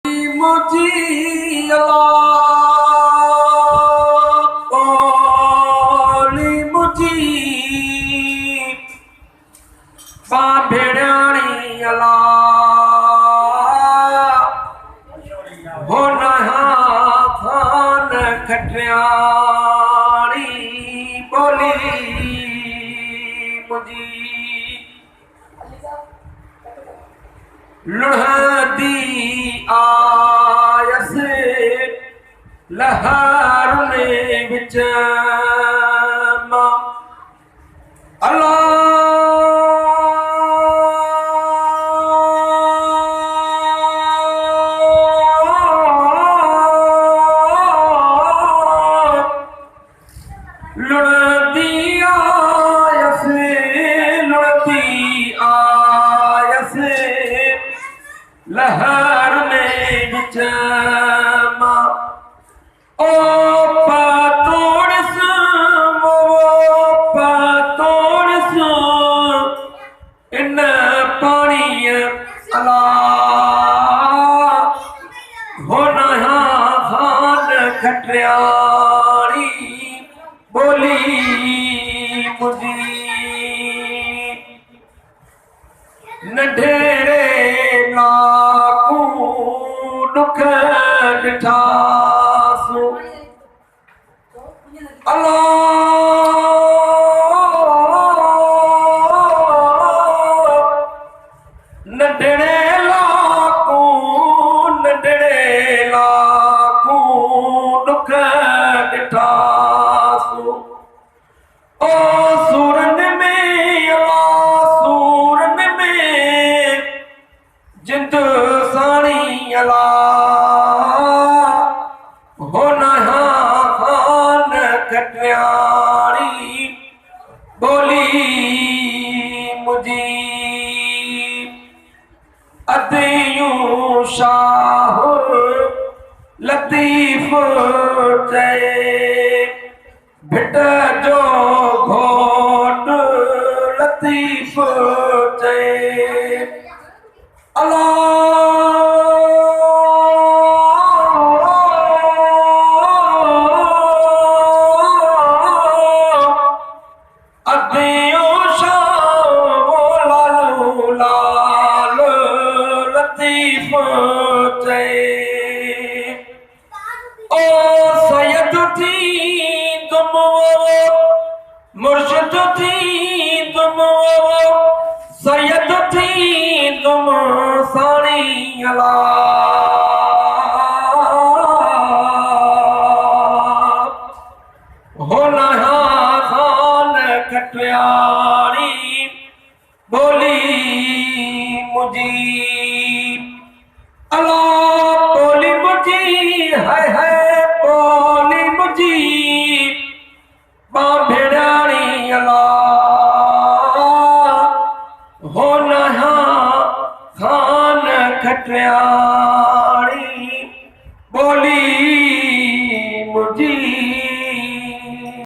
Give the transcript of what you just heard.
मुझी कोली मुझी भेड़ाणी अला हो नहा खान खटियाणी बोली मुझी लुढ़दी आयस लहर ने विच अल्लाह लुढ़दी आयस लहर में विचमा ओ पतोड़स इन पानी अला हो नहा खान खटियाणी बोली मुझी नढेरे दुख ॾिठासु नंढड़े लाकूं दुख ॾिठासु ओ सूरन में जिंद साणी अला हो नहा खान खटियाणी बोली मुझी अदियूं शाह लतीफ चए भिट जो घोट लतीफ चए अल्लाह अदियों शाह लाल लतीफ चए ओ सैयद थी तुम मुर्शिद थी तुम सैयद थी तुम साणी अला हो नहा खान खटियाणी बोली मुझी अला बोली मुझी है बोली मुझी भेड़ाणी अला हो नहा खान खटिया